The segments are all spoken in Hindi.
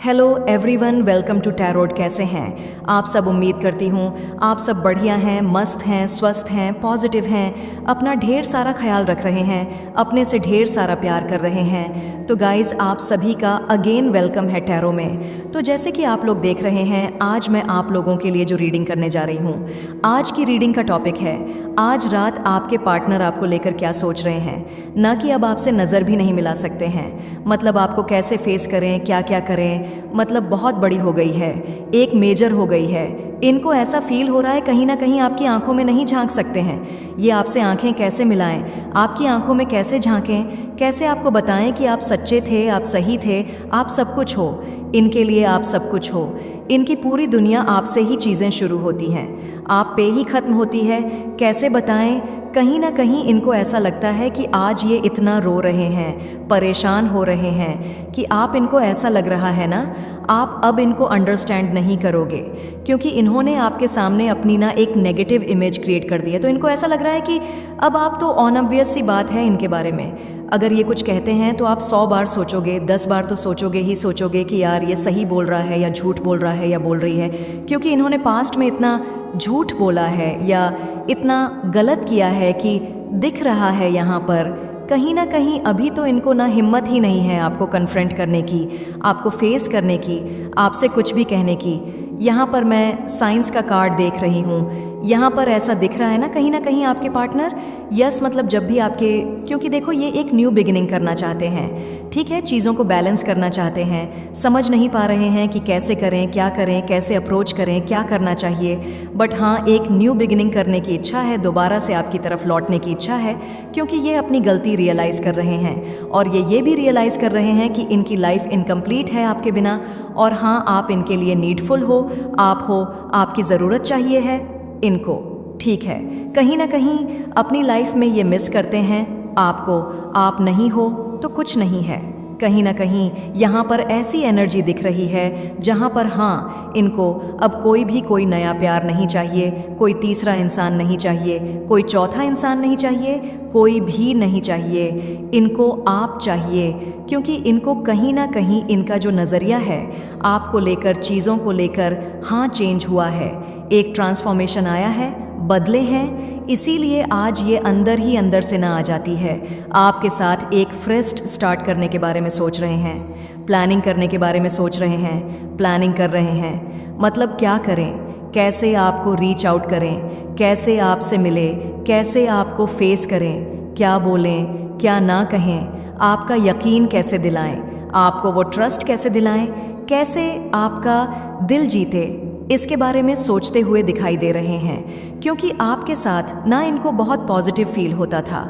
Hello everyone, welcome to tarot. कैसे हैं आप सब? उम्मीद करती हूँ आप सब बढ़िया हैं, मस्त हैं, स्वस्थ हैं, पॉजिटिव हैं, अपना ढेर सारा ख्याल रख रहे हैं, अपने से ढेर सारा प्यार कर रहे हैं। तो गाइज़, आप सभी का अगेन वेलकम है टैरो में। तो जैसे कि आप लोग देख रहे हैं, आज मैं आप लोगों के लिए जो रीडिंग करने जा रही हूँ, आज की रीडिंग का टॉपिक है आज रात आपके पार्टनर आपको लेकर क्या सोच रहे हैं। ना कि अब आपसे नज़र भी नहीं मिला सकते हैं, मतलब आपको कैसे फेस करें, क्या क्या करें, मतलब बहुत बड़ी हो गई है, एक मेजर हो गई है। इनको ऐसा फील हो रहा है कहीं ना कहीं आपकी आंखों में नहीं झांक सकते हैं। ये आपसे आंखें कैसे मिलाएं, आपकी आंखों में कैसे झांकें, कैसे आपको बताएं कि आप सच्चे थे, आप सही थे, आप सब कुछ हो, इनके लिए आप सब कुछ हो। इनकी पूरी दुनिया आपसे ही चीज़ें शुरू होती हैं, आप पे ही ख़त्म होती है। कैसे बताएं, कहीं ना कहीं इनको ऐसा लगता है कि आज ये इतना रो रहे हैं, परेशान हो रहे हैं कि आप इनको ऐसा लग रहा है ना, आप अब इनको अंडरस्टैंड नहीं करोगे, क्योंकि इन्होंने आपके सामने अपनी ना एक नेगेटिव इमेज क्रिएट कर दी है। तो इनको ऐसा लग रहा है कि अब आप तो ऑनऑब्वियस सी बात है इनके बारे में, अगर ये कुछ कहते हैं तो आप 100 बार सोचोगे, 10 बार तो सोचोगे ही सोचोगे कि यार ये सही बोल रहा है या झूठ बोल रहा है या बोल रही है, क्योंकि इन्होंने पास्ट में इतना झूठ बोला है या इतना गलत किया है कि दिख रहा है यहाँ पर कहीं ना कहीं अभी तो इनको ना हिम्मत ही नहीं है आपको कन्फ्रंट करने की, आपको फेस करने की, आपसे कुछ भी कहने की। यहाँ पर मैं साइंस का कार्ड देख रही हूँ, यहाँ पर ऐसा दिख रहा है ना कहीं आपके पार्टनर, यस, मतलब जब भी आपके, क्योंकि देखो ये एक न्यू बिगिनिंग करना चाहते हैं, ठीक है, चीज़ों को बैलेंस करना चाहते हैं, समझ नहीं पा रहे हैं कि कैसे करें, क्या करें, कैसे अप्रोच करें, क्या करना चाहिए। बट हाँ, एक न्यू बिगिनिंग करने की इच्छा है, दोबारा से आपकी तरफ लौटने की इच्छा है, क्योंकि ये अपनी गलती रियलाइज़ कर रहे हैं और ये भी रियलाइज़ कर रहे हैं कि इनकी लाइफ इनकम्प्लीट है आपके बिना। और हाँ, आप इनके लिए नीडफुल हो, आप हो, आपकी ज़रूरत चाहिए है इनको, ठीक है। कहीं ना कहीं अपनी लाइफ में ये मिस करते हैं आपको, आप नहीं हो तो कुछ नहीं है। कहीं ना कहीं यहाँ पर ऐसी एनर्जी दिख रही है जहाँ पर हाँ, इनको अब कोई नया प्यार नहीं चाहिए, कोई तीसरा इंसान नहीं चाहिए, कोई चौथा इंसान नहीं चाहिए, कोई भी नहीं चाहिए, इनको आप चाहिए। क्योंकि इनको कहीं ना कहीं इनका जो नज़रिया है आपको लेकर, चीज़ों को लेकर, हाँ, चेंज हुआ है, एक ट्रांसफॉर्मेशन आया है, बदले हैं, इसीलिए आज ये अंदर ही अंदर से ना आ जाती है, आपके साथ एक फ्रेश स्टार्ट करने के बारे में सोच रहे हैं, प्लानिंग करने के बारे में सोच रहे हैं, प्लानिंग कर रहे हैं। मतलब क्या करें, कैसे आपको रीच आउट करें, कैसे आपसे मिले, कैसे आपको फेस करें, क्या बोलें, क्या ना कहें, आपका यकीन कैसे दिलाएं, आपको वो ट्रस्ट कैसे दिलाएं, कैसे आपका दिल जीते, इसके बारे में सोचते हुए दिखाई दे रहे हैं। क्योंकि आपके साथ ना इनको बहुत पॉजिटिव फील होता था,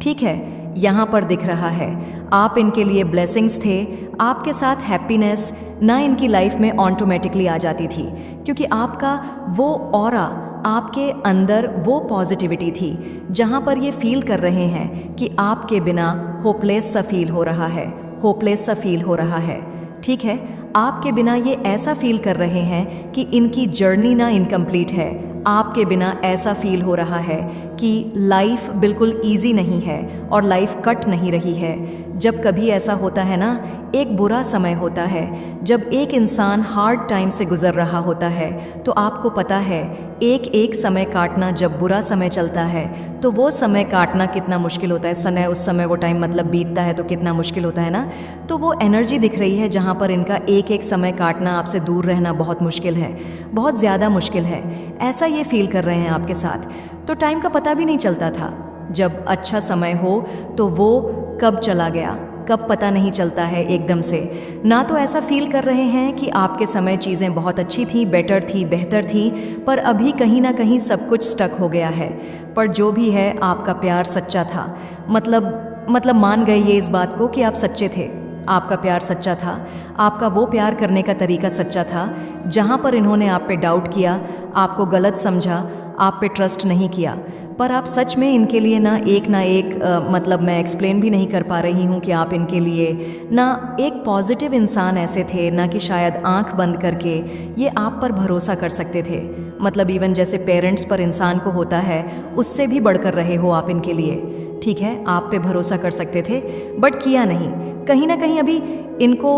ठीक है, यहाँ पर दिख रहा है आप इनके लिए ब्लेसिंग्स थे, आपके साथ हैप्पीनेस ना इनकी लाइफ में ऑटोमेटिकली आ जाती थी, क्योंकि आपका वो ऑरा, आपके अंदर वो पॉजिटिविटी थी जहाँ पर ये फील कर रहे हैं कि आपके बिना होपलेस सा फील हो रहा है, होपलेस सा फील हो रहा है, ठीक है। आपके बिना ये ऐसा फील कर रहे हैं कि इनकी जर्नी ना इनकम्प्लीट है, आपके बिना ऐसा फील हो रहा है कि लाइफ बिल्कुल इजी नहीं है और लाइफ कट नहीं रही है। जब कभी ऐसा होता है ना, एक बुरा समय होता है, जब एक इंसान हार्ड टाइम से गुजर रहा होता है, तो आपको पता है एक एक समय काटना, जब बुरा समय चलता है तो वो समय काटना कितना मुश्किल होता है, उस समय वो टाइम मतलब बीतता है तो कितना मुश्किल होता है ना। तो वो एनर्जी दिख रही है जहाँ पर इनका एक एक समय काटना, आपसे दूर रहना बहुत मुश्किल है, बहुत ज़्यादा मुश्किल है, ऐसा ये फील कर रहे हैं आपके साथ। तो टाइम का पता भी नहीं चलता था, जब अच्छा समय हो तो वो कब चला गया, कब पता नहीं चलता है एकदम से। ना तो ऐसा फील कर रहे हैं कि आपके समय चीज़ें बहुत अच्छी थी, बेटर थी, बेहतर थी, पर अभी कहीं ना कहीं सब कुछ स्टक हो गया है। पर जो भी है, आपका प्यार सच्चा था, मतलब मान गए ये इस बात को कि आप सच्चे थे, आपका प्यार सच्चा था, आपका वो प्यार करने का तरीका सच्चा था। जहाँ पर इन्होंने आप पे डाउट किया, आपको गलत समझा, आप पे ट्रस्ट नहीं किया, पर आप सच में इनके लिए ना एक मतलब मैं एक्सप्लेन भी नहीं कर पा रही हूँ कि आप इनके लिए ना एक पॉजिटिव इंसान ऐसे थे ना कि शायद आंख बंद करके ये आप पर भरोसा कर सकते थे। मतलब इवन जैसे पेरेंट्स पर इंसान को होता है, उससे भी बढ़कर रहे हो आप इनके लिए, ठीक है, आप पे भरोसा कर सकते थे, बट किया नहीं। कहीं ना कहीं अभी इनको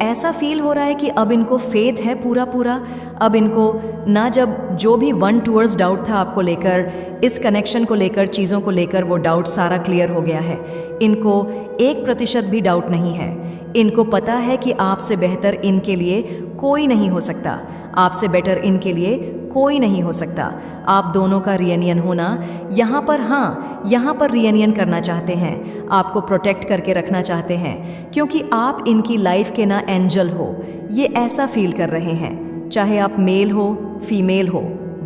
ऐसा फील हो रहा है कि अब इनको फेथ है पूरा पूरा। अब इनको ना, जब जो भी 1 डाउट था आपको लेकर, इस कनेक्शन को लेकर, चीज़ों को लेकर, वो डाउट सारा क्लियर हो गया है। इनको 1% भी डाउट नहीं है। इनको पता है कि आपसे बेहतर इनके लिए कोई नहीं हो सकता, आपसे बेटर इनके लिए कोई नहीं हो सकता। आप दोनों का रियूनियन होना यहाँ पर, हाँ यहाँ पर रियूनियन करना चाहते हैं, आपको प्रोटेक्ट करके रखना चाहते हैं, क्योंकि आप इनकी लाइफ के ना एंजल हो, ये ऐसा फील कर रहे हैं। चाहे आप मेल हो फीमेल हो,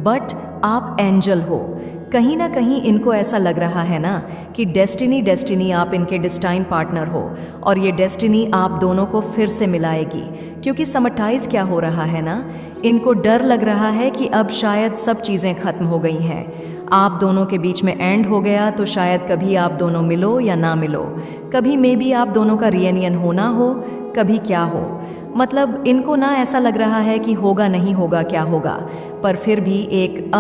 बट आप एंजल हो। कहीं ना कहीं इनको ऐसा लग रहा है ना कि डेस्टिनी आप इनके डिस्टाइन पार्टनर हो, और ये डेस्टिनी आप दोनों को फिर से मिलाएगी। क्योंकि समटाइज क्या हो रहा है ना, इनको डर लग रहा है कि अब शायद सब चीज़ें खत्म हो गई हैं, आप दोनों के बीच में एंड हो गया, तो शायद कभी आप दोनों मिलो या ना मिलो, कभी मे बी आप दोनों का रियूनियन होना हो, कभी क्या हो। मतलब इनको ना ऐसा लग रहा है कि होगा नहीं होगा क्या होगा, पर फिर भी एक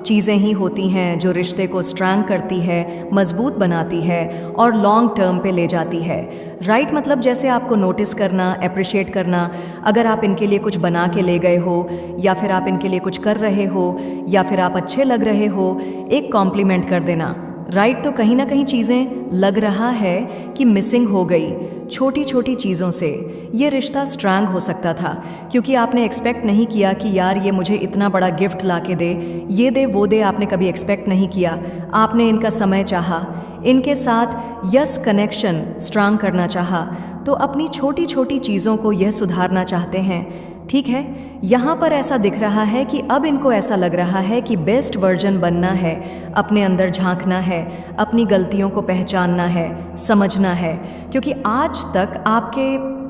चीज़ें ही होती हैं जो रिश्ते को स्ट्रॉन्ग करती है, मजबूत बनाती है और लॉन्ग टर्म पे ले जाती है। राइट, मतलब जैसे आपको नोटिस करना, अप्रिशिएट करना, अगर आप इनके लिए कुछ बना के ले गए हो, या फिर आप इनके लिए कुछ कर रहे हो, या फिर आप अच्छे लग रहे हो, एक कॉम्प्लीमेंट कर देना। राइट, तो कहीं ना कहीं चीज़ें लग रहा है कि मिसिंग हो गई। छोटी छोटी चीज़ों से ये रिश्ता स्ट्रांग हो सकता था, क्योंकि आपने एक्सपेक्ट नहीं किया कि यार ये मुझे इतना बड़ा गिफ्ट ला के दे, ये दे वो दे, आपने कभी एक्सपेक्ट नहीं किया। आपने इनका समय चाहा, इनके साथ यस कनेक्शन स्ट्रांग करना चाहा, तो अपनी छोटी छोटी चीज़ों को यह सुधारना चाहते हैं। ठीक है, यहाँ पर ऐसा दिख रहा है कि अब इनको ऐसा लग रहा है कि बेस्ट वर्जन बनना है, अपने अंदर झांकना है, अपनी गलतियों को पहचानना है, समझना है। क्योंकि आज तक आपके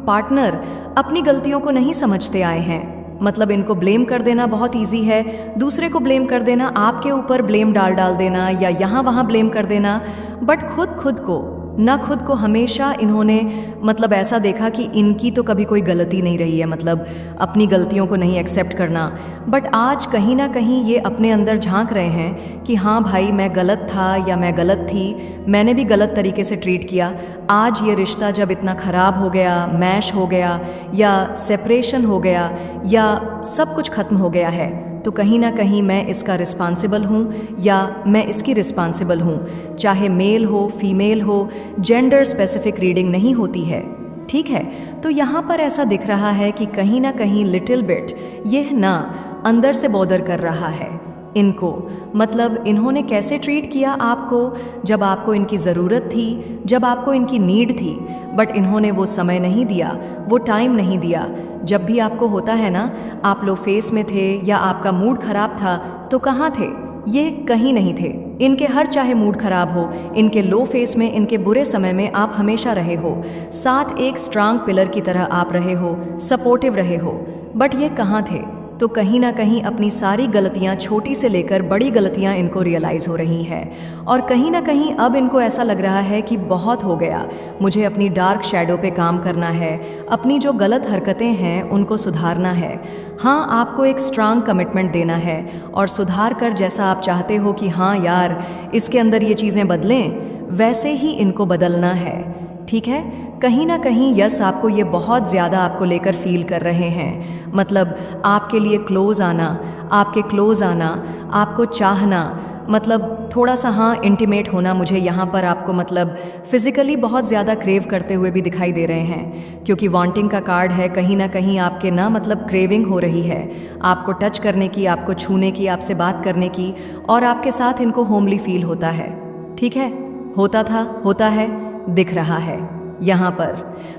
पार्टनर अपनी गलतियों को नहीं समझते आए हैं। मतलब इनको ब्लेम कर देना बहुत इजी है, दूसरे को ब्लेम कर देना, आपके ऊपर ब्लेम डाल देना, या यहाँ वहाँ ब्लेम कर देना, बट खुद को ना, खुद को हमेशा इन्होंने मतलब ऐसा देखा कि इनकी तो कभी कोई गलती नहीं रही है, मतलब अपनी गलतियों को नहीं एक्सेप्ट करना। बट आज कहीं ना कहीं ये अपने अंदर झांक रहे हैं कि हाँ भाई, मैं गलत था या मैं गलत थी, मैंने भी गलत तरीके से ट्रीट किया। आज ये रिश्ता जब इतना ख़राब हो गया, मैश हो गया, या सेपरेशन हो गया, या सब कुछ खत्म हो गया है, तो कहीं ना कहीं मैं इसका रिस्पॉन्सिबल हूँ, या मैं इसकी रिस्पॉन्सिबल हूँ। चाहे मेल हो फीमेल हो, जेंडर स्पेसिफिक रीडिंग नहीं होती है। ठीक है, तो यहाँ पर ऐसा दिख रहा है कि कहीं ना कहीं लिटिल बिट यह ना अंदर से बॉदर कर रहा है इनको। मतलब इन्होंने कैसे ट्रीट किया आपको जब आपको इनकी ज़रूरत थी, जब आपको इनकी नीड थी, बट इन्होंने वो समय नहीं दिया, वो टाइम नहीं दिया। जब भी आपको होता है ना, आप लो फेस में थे या आपका मूड ख़राब था, तो कहाँ थे ये? कहीं नहीं थे। इनके हर चाहे मूड खराब हो, इनके लो फेस में, इनके बुरे समय में आप हमेशा रहे हो, साथ एक स्ट्रांग पिलर की तरह आप रहे हो, सपोर्टिव रहे हो। बट ये कहाँ थे? तो कहीं ना कहीं अपनी सारी गलतियाँ, छोटी से लेकर बड़ी गलतियाँ इनको रियलाइज़ हो रही हैं, और कहीं ना कहीं अब इनको ऐसा लग रहा है कि बहुत हो गया, मुझे अपनी डार्क शैडो पे काम करना है, अपनी जो गलत हरकतें हैं उनको सुधारना है। हाँ, आपको एक स्ट्रांग कमिटमेंट देना है, और सुधार कर जैसा आप चाहते हो कि हाँ यार इसके अंदर ये चीज़ें बदलें, वैसे ही इनको बदलना है। ठीक है, कहीं ना कहीं यस आपको ये बहुत ज़्यादा आपको लेकर फील कर रहे हैं। मतलब आपके लिए क्लोज आना, आपके क्लोज आना, आपको चाहना, मतलब थोड़ा सा हाँ इंटीमेट होना, मुझे यहाँ पर आपको मतलब फिज़िकली बहुत ज़्यादा क्रेव करते हुए भी दिखाई दे रहे हैं, क्योंकि वांटिंग का कार्ड है। कहीं ना कहीं आपके ना मतलब क्रेविंग हो रही है आपको टच करने की, आपको छूने की, आपसे बात करने की, और आपके साथ इनको होमली फील होता है। ठीक है, होता था, होता है, दिख रहा है यहाँ पर।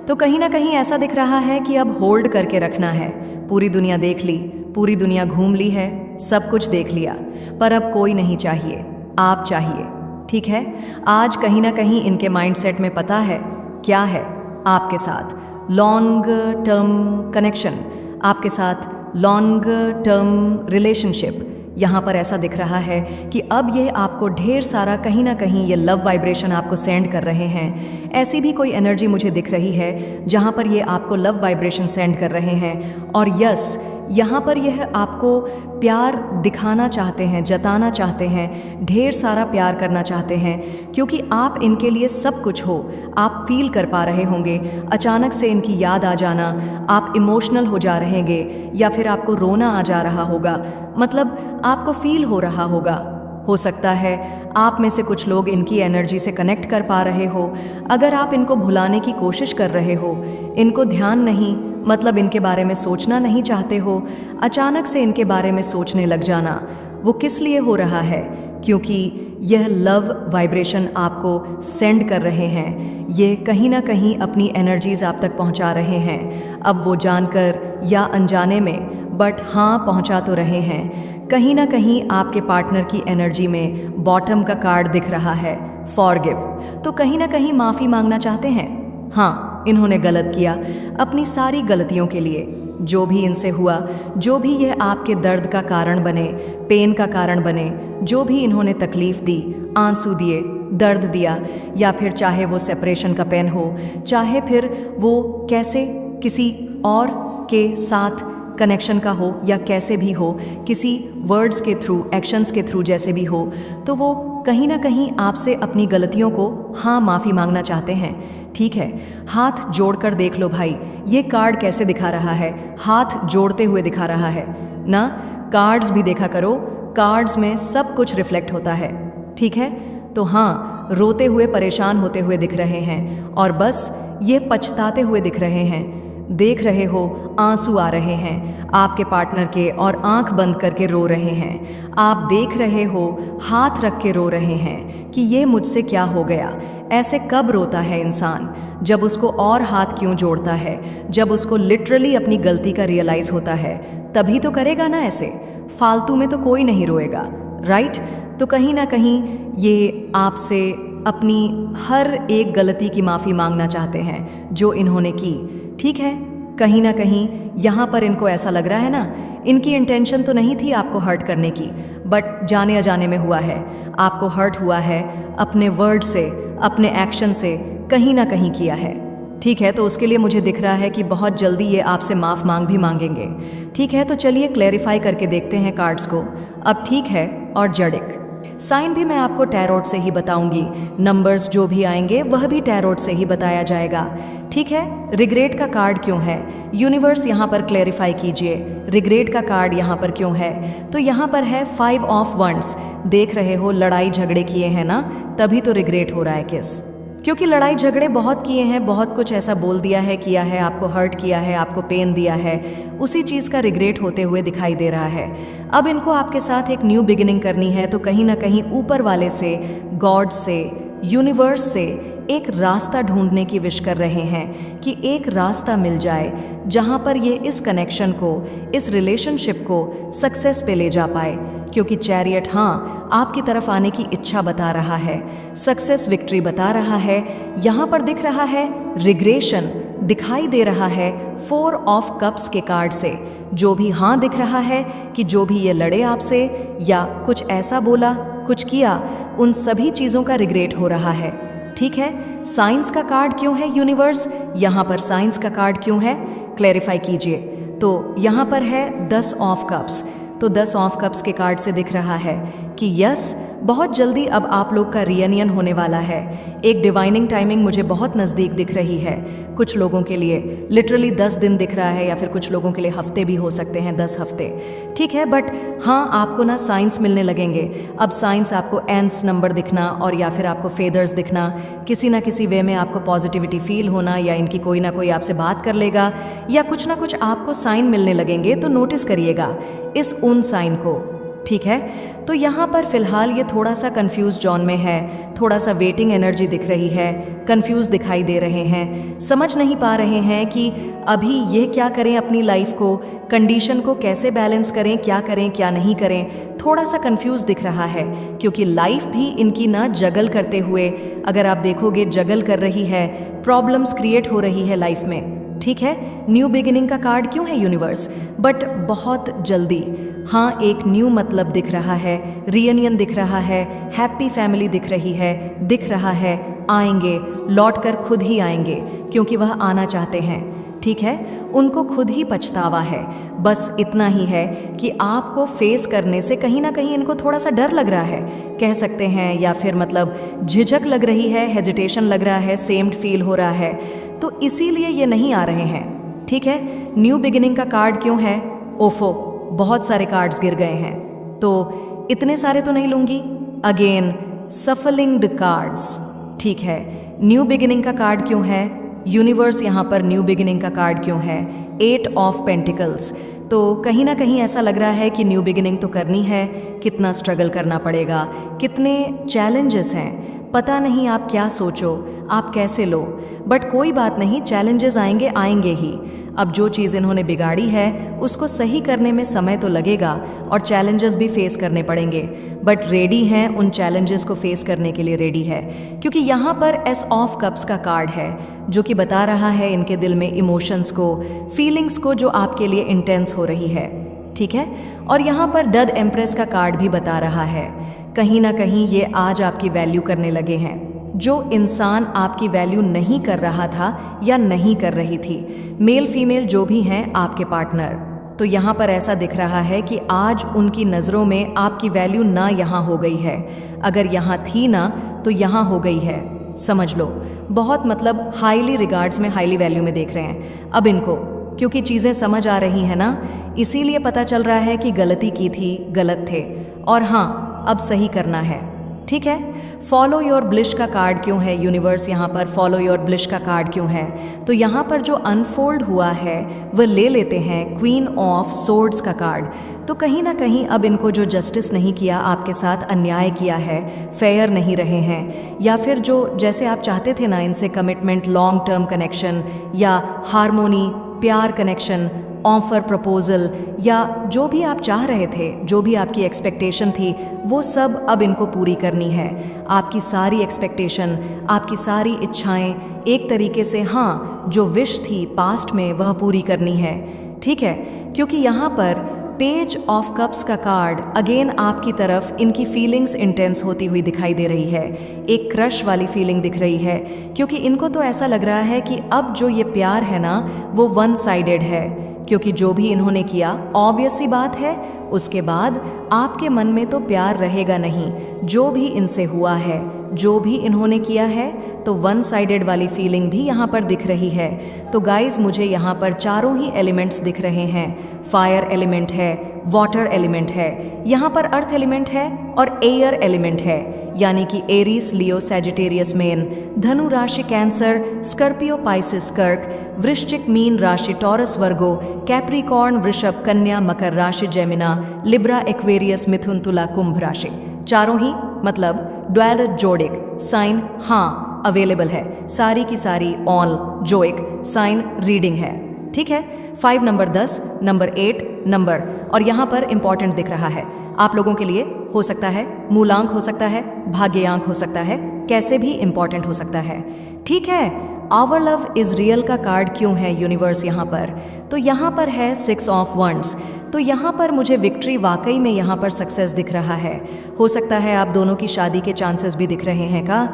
तो कहीं ना कहीं ऐसा दिख रहा है कि अब होल्ड करके रखना है। पूरी दुनिया देख ली, पूरी दुनिया घूम ली है, सब कुछ देख लिया, पर अब कोई नहीं चाहिए, आप चाहिए। ठीक है, आज कहीं ना कहीं इनके माइंडसेट में पता है क्या है, आपके साथ लॉन्ग टर्म कनेक्शन, आपके साथ लॉन्ग टर्म रिलेशनशिप। यहाँ पर ऐसा दिख रहा है कि अब ये आपको ढेर सारा कहीं ना कहीं ये लव वाइब्रेशन आपको सेंड कर रहे हैं। ऐसी भी कोई एनर्जी मुझे दिख रही है जहाँ पर ये आपको लव वाइब्रेशन सेंड कर रहे हैं। और यस, यहाँ पर यह आपको प्यार दिखाना चाहते हैं, जताना चाहते हैं, ढेर सारा प्यार करना चाहते हैं, क्योंकि आप इनके लिए सब कुछ हो। आप फील कर पा रहे होंगे, अचानक से इनकी याद आ जाना, आप इमोशनल हो जा रहेंगे या फिर आपको रोना आ जा रहा होगा, मतलब आपको फील हो रहा होगा। हो सकता है आप में से कुछ लोग इनकी एनर्जी से कनेक्ट कर पा रहे हो। अगर आप इनको भुलाने की कोशिश कर रहे हो, इनको ध्यान नहीं, मतलब इनके बारे में सोचना नहीं चाहते हो, अचानक से इनके बारे में सोचने लग जाना, वो किस लिए हो रहा है? क्योंकि यह लव वाइब्रेशन आपको सेंड कर रहे हैं, ये कहीं ना कहीं अपनी एनर्जीज आप तक पहुंचा रहे हैं। अब वो जानकर या अनजाने में, बट हाँ पहुंचा तो रहे हैं। कहीं ना कहीं आपके पार्टनर की एनर्जी में बॉटम का कार्ड दिख रहा है, फॉरगिव। तो कहीं ना कहीं माफ़ी मांगना चाहते हैं। हाँ, इन्होंने गलत किया, अपनी सारी गलतियों के लिए, जो भी इनसे हुआ, जो भी यह आपके दर्द का कारण बने, पेन का कारण बने, जो भी इन्होंने तकलीफ़ दी, आंसू दिए, दर्द दिया, या फिर चाहे वो सेपरेशन का पेन हो, चाहे फिर वो कैसे किसी और के साथ कनेक्शन का हो, या कैसे भी हो, किसी वर्ड्स के थ्रू, एक्शंस के थ्रू, जैसे भी हो, तो वो कहीं ना कहीं आपसे अपनी गलतियों को हाँ माफ़ी मांगना चाहते हैं। ठीक है, हाथ जोड़कर देख लो भाई, ये कार्ड कैसे दिखा रहा है, हाथ जोड़ते हुए दिखा रहा है ना। कार्ड्स भी देखा करो, कार्ड्स में सब कुछ रिफ्लेक्ट होता है। ठीक है, तो हाँ, रोते हुए, परेशान होते हुए दिख रहे हैं, और बस ये पछताते हुए दिख रहे हैं। देख रहे हो आंसू आ रहे हैं आपके पार्टनर के, और आंख बंद करके रो रहे हैं। आप देख रहे हो हाथ रख के रो रहे हैं कि ये मुझसे क्या हो गया। ऐसे कब रोता है इंसान? जब उसको और हाथ क्यों जोड़ता है, जब उसको लिटरली अपनी गलती का रियलाइज़ होता है, तभी तो करेगा ना ऐसे। फालतू में तो कोई नहीं रोएगा, राइट? तो कहीं ना कहीं ये आपसे अपनी हर एक गलती की माफ़ी मांगना चाहते हैं जो इन्होंने की। ठीक है, कहीं ना कहीं यहाँ पर इनको ऐसा लग रहा है ना, इनकी इंटेंशन तो नहीं थी आपको हर्ट करने की, बट जाने अजाने में हुआ है, आपको हर्ट हुआ है, अपने वर्ड से, अपने एक्शन से कहीं ना कहीं किया है। ठीक है, तो उसके लिए मुझे दिख रहा है कि बहुत जल्दी ये आपसे माफ़ मांग भी मांगेंगे। ठीक है, तो चलिए क्लैरिफाई करके देखते हैं कार्ड्स को। अब ठीक है, और जड़िक साइन भी मैं आपको टैरोट से ही बताऊंगी, नंबर्स जो भी आएंगे वह भी टैरोट से ही बताया जाएगा। ठीक है, रिग्रेट का कार्ड क्यों है, यूनिवर्स यहाँ पर क्लैरिफाई कीजिए, रिग्रेट का कार्ड यहाँ पर क्यों है? तो यहाँ पर है 5 ऑफ वंड्स। देख रहे हो लड़ाई झगड़े किए हैं ना, तभी तो रिग्रेट हो रहा है। किस? क्योंकि लड़ाई झगड़े बहुत किए हैं, बहुत कुछ ऐसा बोल दिया है, किया है, आपको हर्ट किया है, आपको पेन दिया है, उसी चीज़ का रिग्रेट होते हुए दिखाई दे रहा है। अब इनको आपके साथ एक न्यू बिगिनिंग करनी है, तो कहीं ना कहीं ऊपर वाले से, गॉड से, यूनिवर्स से एक रास्ता ढूंढने की विश कर रहे हैं कि एक रास्ता मिल जाए जहां पर ये इस कनेक्शन को, इस रिलेशनशिप को सक्सेस पे ले जा पाए। क्योंकि चैरियट हाँ आपकी तरफ आने की इच्छा बता रहा है, सक्सेस विक्ट्री बता रहा है। यहाँ पर दिख रहा है रिग्रेशन, दिखाई दे रहा है 4 ऑफ कप्स के कार्ड से। जो भी हाँ दिख रहा है कि जो भी ये लड़े आपसे या कुछ ऐसा बोला, कुछ किया, उन सभी चीज़ों का रिग्रेट हो रहा है। ठीक है, साइंस का कार्ड क्यों है यूनिवर्स? यहाँ पर साइंस का कार्ड क्यों है, क्लैरिफाई कीजिए। तो यहाँ पर है 10 ऑफ कप्स। तो 10 ऑफ कप्स के कार्ड से दिख रहा है कि यस, बहुत जल्दी अब आप लोग का रियूनियन होने वाला है। एक डिवाइनिंग टाइमिंग मुझे बहुत नज़दीक दिख रही है। कुछ लोगों के लिए लिटरली 10 दिन दिख रहा है, या फिर कुछ लोगों के लिए हफ्ते भी हो सकते हैं, 10 हफ्ते। ठीक है, बट हाँ आपको ना साइंस मिलने लगेंगे। अब साइंस आपको एंड्स नंबर दिखना, और या फिर आपको फेदर्स दिखना, किसी ना किसी वे में आपको पॉजिटिविटी फील होना, या इनकी कोई ना कोई आपसे बात कर लेगा, या कुछ ना कुछ आपको साइन मिलने लगेंगे। तो नोटिस करिएगा इस उन साइन को। ठीक है, तो यहाँ पर फिलहाल ये थोड़ा सा कंफ्यूज जॉन में है, थोड़ा सा वेटिंग एनर्जी दिख रही है, कंफ्यूज दिखाई दे रहे हैं, समझ नहीं पा रहे हैं कि अभी ये क्या करें अपनी लाइफ को, कंडीशन को कैसे बैलेंस करें, क्या करें क्या नहीं करें। थोड़ा सा कंफ्यूज दिख रहा है, क्योंकि लाइफ भी इनकी ना जगल करते हुए, अगर आप देखोगे जगल कर रही है, प्रॉब्लम्स क्रिएट हो रही है लाइफ में। ठीक है, न्यू बिगिनिंग का कार्ड क्यों है यूनिवर्स? बट बहुत जल्दी हाँ एक न्यू मतलब दिख रहा है, रियूनियन दिख रहा है, हैप्पी फैमिली दिख रही है, दिख रहा है आएंगे, लौट कर खुद ही आएंगे, क्योंकि वह आना चाहते हैं। ठीक है, उनको खुद ही पछतावा है। बस इतना ही है कि आपको फेस करने से कहीं ना कहीं इनको थोड़ा सा डर लग रहा है, कह सकते हैं, या फिर मतलब झिझक लग रही है, हेजिटेशन लग रहा है, सेम्ड फील हो रहा है, तो इसीलिए ये नहीं आ रहे हैं। ठीक है, न्यू बिगिनिंग का कार्ड क्यों है? ओफो, बहुत सारे कार्ड्स गिर गए हैं, तो इतने सारे तो नहीं लूंगी। Again सफलिंग the cards. ठीक है, न्यू बिगिनिंग का कार्ड क्यों है? यूनिवर्स यहाँ पर न्यू बिगिनिंग का कार्ड क्यों है? 8 ऑफ पेंटिकल्स। तो कहीं ना कहीं ऐसा लग रहा है कि न्यू बिगिनिंग तो करनी है, कितना स्ट्रगल करना पड़ेगा, कितने चैलेंजेस हैं, पता नहीं आप क्या सोचो, आप कैसे लो, बट कोई बात नहीं, चैलेंजेस आएंगे ही। अब जो चीज़ इन्होंने बिगाड़ी है उसको सही करने में समय तो लगेगा और चैलेंजेस भी फेस करने पड़ेंगे, बट रेडी हैं, उन चैलेंजेस को फेस करने के लिए रेडी है, क्योंकि यहाँ पर एस ऑफ कप्स का कार्ड है जो कि बता रहा है इनके दिल में इमोशंस को, फीलिंग्स को जो आपके लिए इंटेंस हो रही है। ठीक है, और यहाँ पर डड एम्प्रेस का कार्ड भी बता रहा है कहीं ना कहीं ये आज आपकी वैल्यू करने लगे हैं। जो इंसान आपकी वैल्यू नहीं कर रहा था या नहीं कर रही थी, मेल फीमेल जो भी हैं आपके पार्टनर, तो यहाँ पर ऐसा दिख रहा है कि आज उनकी नज़रों में आपकी वैल्यू ना यहाँ हो गई है, अगर यहाँ थी ना तो यहाँ हो गई है, समझ लो। बहुत मतलब हाईली रिगार्ड्स में, हाईली वैल्यू में देख रहे हैं अब इनको, क्योंकि चीज़ें समझ आ रही हैं ना, इसीलिए पता चल रहा है कि गलती की थी, गलत थे, और हाँ अब सही करना है। ठीक है, फॉलो योर ब्लिश का कार्ड क्यों है? यूनिवर्स यहाँ पर फॉलो योर ब्लिश का कार्ड क्यों है? तो यहाँ पर जो अनफोल्ड हुआ है वह ले लेते हैं क्वीन ऑफ सोर्ड्स का कार्ड। तो कहीं ना कहीं अब इनको जो जस्टिस नहीं किया, आपके साथ अन्याय किया है, फेयर नहीं रहे हैं, या फिर जो जैसे आप चाहते थे ना इनसे कमिटमेंट, लॉन्ग टर्म कनेक्शन या हारमोनी, प्यार कनेक्शन, ऑफर, प्रपोजल, या जो भी आप चाह रहे थे, जो भी आपकी एक्सपेक्टेशन थी, वो सब अब इनको पूरी करनी है। आपकी सारी एक्सपेक्टेशन, आपकी सारी इच्छाएं, एक तरीके से हाँ जो विश थी पास्ट में वह पूरी करनी है। ठीक है, क्योंकि यहाँ पर पेज ऑफ कप्स का कार्ड अगेन आपकी तरफ इनकी फीलिंग्स इंटेंस होती हुई दिखाई दे रही है, एक क्रश वाली फीलिंग दिख रही है, क्योंकि इनको तो ऐसा लग रहा है कि अब जो ये प्यार है ना वो वन साइडेड है, क्योंकि जो भी इन्होंने किया, ऑब्वियस सी बात है, उसके बाद आपके मन में तो प्यार रहेगा नहीं। जो भी इनसे हुआ है, जो भी इन्होंने किया है, तो वन साइडेड वाली फीलिंग भी यहाँ पर दिख रही है। तो गाइज मुझे यहाँ पर चारों ही एलिमेंट्स दिख रहे हैं। फायर एलिमेंट है, वाटर एलिमेंट है, यहाँ पर अर्थ एलिमेंट है और एयर एलिमेंट है, यानी कि एरीज, लियो, सैजिटेरियस मेन, धनु राशि कैंसर, स्कॉर्पियो पाइसिस कर्क, वृश्चिक मीन राशि टॉरस वर्गो, कैप्रिकॉर्न वृषभ कन्या, मकर राशि जेमिना, लिब्रा एक्वेरियस मिथुन तुला कुंभ राशि। चारों ही मतलब ड्वेलर जोडिक साइन हाँ अवेलेबल है, सारी की सारी ऑल जोइक साइन रीडिंग है। ठीक है, 5 नंबर 10 नंबर 8 नंबर, और यहाँ पर इंपॉर्टेंट दिख रहा है आप लोगों के लिए, हो सकता है मूलांक हो सकता है, भाग्यांक हो सकता है, कैसे भी इंपॉर्टेंट हो सकता है। ठीक है, आवर लव इज रियल का कार्ड क्यों है यूनिवर्स यहाँ पर? तो यहाँ पर है 6 ऑफ वंड्स। तो यहाँ पर मुझे विक्ट्री, वाकई में यहाँ पर सक्सेस दिख रहा है। हो सकता है आप दोनों की शादी के चांसेस भी दिख रहे हैं का?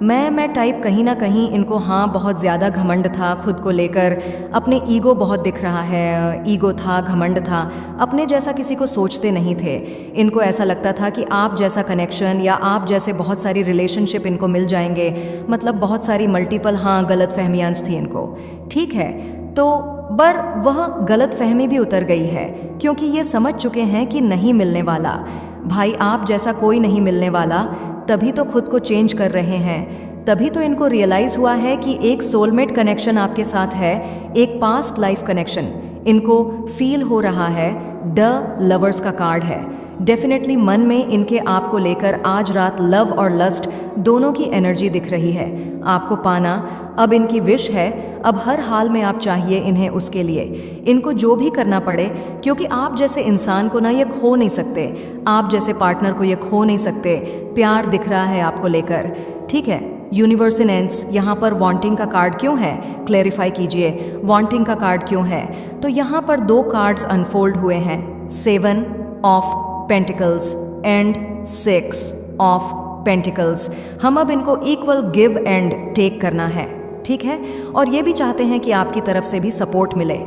मैं टाइप कहीं ना कहीं इनको हाँ बहुत ज़्यादा घमंड था खुद को लेकर, अपने ईगो बहुत दिख रहा है, ईगो था, घमंड था, अपने जैसा किसी को सोचते नहीं थे। इनको ऐसा लगता था कि आप जैसा कनेक्शन या आप जैसे बहुत सारी रिलेशनशिप इनको मिल जाएंगे, मतलब बहुत सारी मल्टीपल हाँ गलत फहमियाँ थी इनको। ठीक है, तो पर वह गलत फहमी भी उतर गई है, क्योंकि ये समझ चुके हैं कि नहीं मिलने वाला भाई, आप जैसा कोई नहीं मिलने वाला, तभी तो खुद को चेंज कर रहे हैं, तभी तो इनको रियलाइज़ हुआ है कि एक सोलमेट कनेक्शन आपके साथ है, एक पास्ट लाइफ कनेक्शन इनको फील हो रहा है। द लवर्स का कार्ड है, डेफिनेटली मन में इनके आप को लेकर आज रात लव और लस्ट दोनों की एनर्जी दिख रही है। आपको पाना अब इनकी विश है, अब हर हाल में आप चाहिए इन्हें, उसके लिए इनको जो भी करना पड़े, क्योंकि आप जैसे इंसान को ना ये खो नहीं सकते, आप जैसे पार्टनर को ये खो नहीं सकते, प्यार दिख रहा है आपको लेकर। ठीक है, यूनिवर्स इन एंड्स, यहाँ पर वांटिंग का कार्ड क्यों है? क्लैरिफाई कीजिए, वांटिंग का कार्ड क्यों है? तो यहाँ पर 2 कार्ड्स अनफोल्ड हुए हैं, 7 of pentacles and 6 of pentacles. हम अब इनको इक्वल गिव एंड टेक करना है। ठीक है, और ये भी चाहते हैं कि आपकी तरफ से भी सपोर्ट मिले,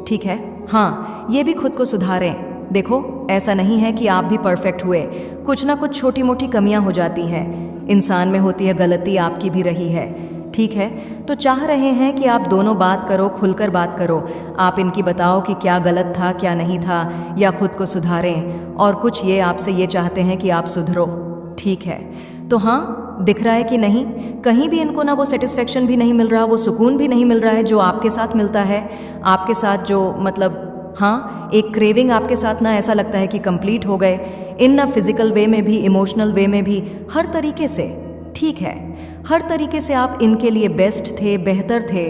ठीक है। हाँ, ये भी खुद को सुधारें। देखो, ऐसा नहीं है कि आप भी परफेक्ट हुए, कुछ ना कुछ छोटी मोटी कमियां हो जाती हैं, इंसान में होती है गलती, आपकी भी रही है, ठीक है। तो चाह रहे हैं कि आप दोनों बात करो, खुलकर बात करो, आप इनकी बताओ कि क्या गलत था क्या नहीं था, या खुद को सुधारें, और कुछ ये आपसे ये चाहते हैं कि आप सुधरो, ठीक है। तो हाँ, दिख रहा है कि नहीं, कहीं भी इनको ना वो सेटिस्फेक्शन भी नहीं मिल रहा, वो सुकून भी नहीं मिल रहा है जो आपके साथ मिलता है, आपके साथ जो मतलब हाँ, एक क्रेविंग आपके साथ ना ऐसा लगता है कि कंप्लीट हो गए, इन ना फिजिकल वे में भी, इमोशनल वे में भी, हर तरीके से, ठीक है। हर तरीके से आप इनके लिए बेस्ट थे, बेहतर थे,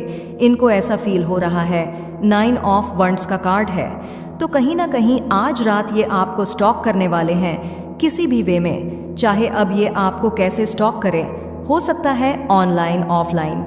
इनको ऐसा फील हो रहा है। 9 ऑफ वंड्स का कार्ड है, तो कहीं ना कहीं आज रात ये आपको स्टॉक करने वाले हैं किसी भी वे में, चाहे अब ये आपको कैसे स्टॉक करें, हो सकता है ऑनलाइन ऑफलाइन,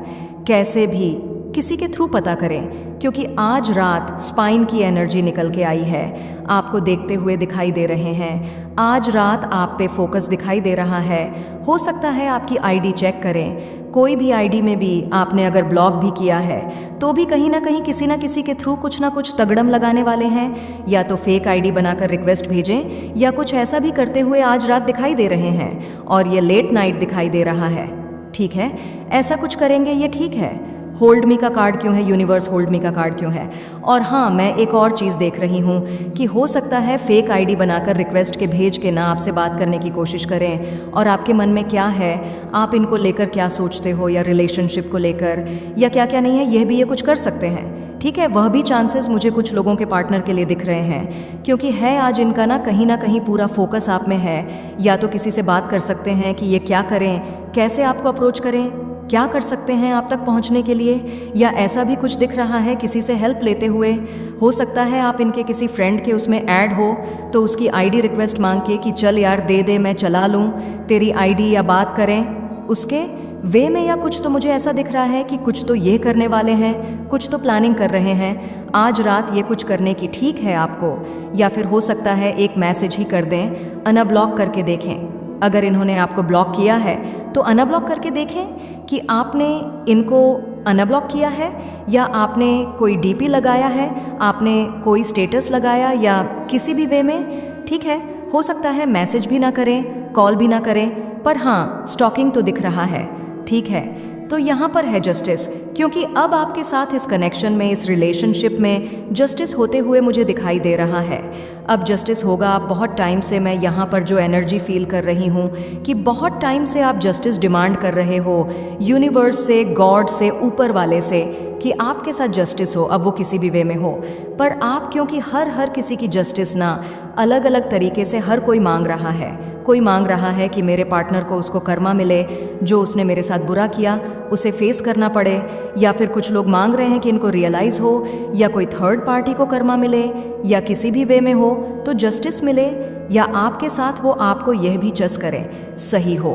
कैसे भी किसी के थ्रू पता करें, क्योंकि आज रात स्पाइन की एनर्जी निकल के आई है, आपको देखते हुए दिखाई दे रहे हैं, आज रात आप पे फोकस दिखाई दे रहा है। हो सकता है आपकी आईडी चेक करें, कोई भी आईडी में भी आपने अगर ब्लॉक भी किया है तो भी कहीं ना कहीं किसी ना किसी के थ्रू कुछ ना कुछ तगड़म लगाने वाले हैं, या तो फेक आईडी बनाकर रिक्वेस्ट भेजें, या कुछ ऐसा भी करते हुए आज रात दिखाई दे रहे हैं, और ये लेट नाइट दिखाई दे रहा है, ठीक है। ऐसा कुछ करेंगे, ये ठीक है। होल्ड मी का कार्ड क्यों है, यूनिवर्स होल्ड मी का कार्ड क्यों है। और हाँ, मैं एक और चीज़ देख रही हूँ कि हो सकता है फेक आईडी बनाकर रिक्वेस्ट के भेज के ना आपसे बात करने की कोशिश करें, और आपके मन में क्या है, आप इनको लेकर क्या सोचते हो, या रिलेशनशिप को लेकर, या क्या क्या नहीं है, यह भी ये कुछ कर सकते हैं, ठीक है। वह भी चांसेस मुझे कुछ लोगों के पार्टनर के लिए दिख रहे हैं, क्योंकि है आज इनका ना कहीं पूरा फोकस आप में है, या तो किसी से बात कर सकते हैं कि ये क्या करें, कैसे आपको अप्रोच करें, क्या कर सकते हैं आप तक पहुंचने के लिए, या ऐसा भी कुछ दिख रहा है किसी से हेल्प लेते हुए। हो सकता है आप इनके किसी फ्रेंड के उसमें ऐड हो, तो उसकी आईडी रिक्वेस्ट मांग के कि चल यार दे दे, मैं चला लूँ तेरी आईडी, या बात करें उसके वे में, या कुछ तो मुझे ऐसा दिख रहा है कि कुछ तो ये करने वाले हैं, कुछ तो प्लानिंग कर रहे हैं आज रात ये कुछ करने की, ठीक है आपको। या फिर हो सकता है एक मैसेज ही कर दें, अनब्लॉक करके देखें, अगर इन्होंने आपको ब्लॉक किया है तो अनब्लॉक करके देखें कि आपने इनको अनब्लॉक किया है, या आपने कोई डीपी लगाया है, आपने कोई स्टेटस लगाया, या किसी भी वे में, ठीक है। हो सकता है मैसेज भी ना करें, कॉल भी ना करें, पर हाँ स्टॉकिंग तो दिख रहा है, ठीक है। तो यहाँ पर है जस्टिस, क्योंकि अब आपके साथ इस कनेक्शन में, इस रिलेशनशिप में जस्टिस होते हुए मुझे दिखाई दे रहा है। अब जस्टिस होगा। आप बहुत टाइम से, मैं यहाँ पर जो एनर्जी फील कर रही हूँ कि बहुत टाइम से आप जस्टिस डिमांड कर रहे हो यूनिवर्स से, गॉड से, ऊपर वाले से, कि आपके साथ जस्टिस हो, अब वो किसी भी वे में हो। पर आप, क्योंकि हर किसी की जस्टिस ना अलग अलग तरीके से हर कोई मांग रहा है। कोई मांग रहा है कि मेरे पार्टनर को उसको कर्मा मिले, जो उसने मेरे साथ बुरा किया उसे फेस करना पड़े, या फिर कुछ लोग मांग रहे हैं कि इनको रियलाइज़ हो, या कोई थर्ड पार्टी को कर्मा मिले, या किसी भी वे में हो तो जस्टिस मिले, या आपके साथ वो आपको यह भी जज करें सही हो।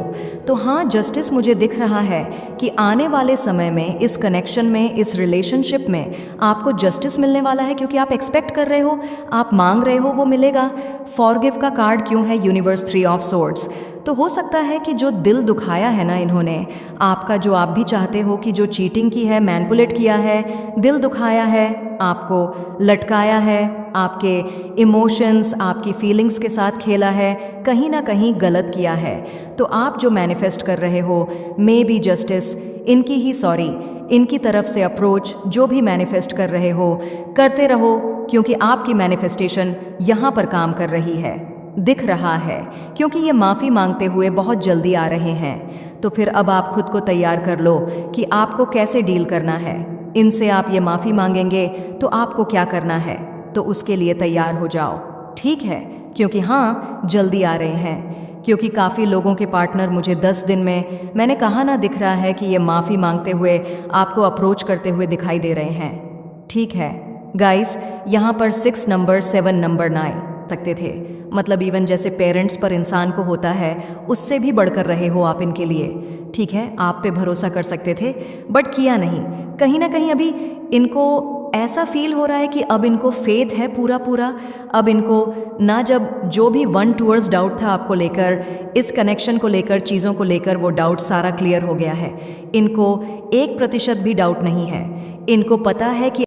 तो हाँ, जस्टिस मुझे दिख रहा है कि आने वाले समय में इस कनेक्शन में, इस रिलेशनशिप में आपको जस्टिस मिलने वाला है, क्योंकि आप एक्सपेक्ट कर रहे हो, आप मांग रहे हो, वो मिलेगा। फॉरगिव का कार्ड क्यों है, यूनिवर्स 3 ऑफ सोर्ड्स। तो हो सकता है कि जो दिल दुखाया है ना इन्होंने आपका, जो आप भी चाहते हो कि जो चीटिंग की है, मैनिपुलेट किया है, दिल दुखाया है, आपको लटकाया है, आपके इमोशंस, आपकी फीलिंग्स के साथ खेला है, कहीं ना कहीं गलत किया है, तो आप जो मैनिफेस्ट कर रहे हो, मे बी जस्टिस, इनकी ही इनकी तरफ से अप्रोच, जो भी मैनिफेस्ट कर रहे हो करते रहो, क्योंकि आपकी मैनिफेस्टेशन यहाँ पर काम कर रही है, दिख रहा है, क्योंकि ये माफ़ी मांगते हुए बहुत जल्दी आ रहे हैं। तो फिर अब आप खुद को तैयार कर लो कि आपको कैसे डील करना है इनसे। आप ये माफ़ी मांगेंगे तो आपको क्या करना है, तो उसके लिए तैयार हो जाओ, ठीक है। क्योंकि हाँ, जल्दी आ रहे हैं, क्योंकि काफ़ी लोगों के पार्टनर मुझे 10 दिन में, मैंने कहा ना, दिख रहा है कि ये माफ़ी मांगते हुए आपको अप्रोच करते हुए दिखाई दे रहे हैं, ठीक है गाइस। यहाँ पर 6 नंबर, 7 नंबर, 9 सकते थे, मतलब इवन जैसे पेरेंट्स पर इंसान को होता है, उससे भी बढ़कर रहे हो आप इनके लिए, ठीक है। आप पे भरोसा कर सकते थे बट किया नहीं, कहीं ना कहीं अभी इनको ऐसा फील हो रहा है कि अब इनको फेथ है पूरा पूरा। अब इनको ना, जब जो भी 1 टूवर्ड्स डाउट था आपको लेकर, इस कनेक्शन को लेकर, चीज़ों को लेकर, वो डाउट सारा क्लियर हो गया है। इनको 1% भी डाउट नहीं है। इनको पता है कि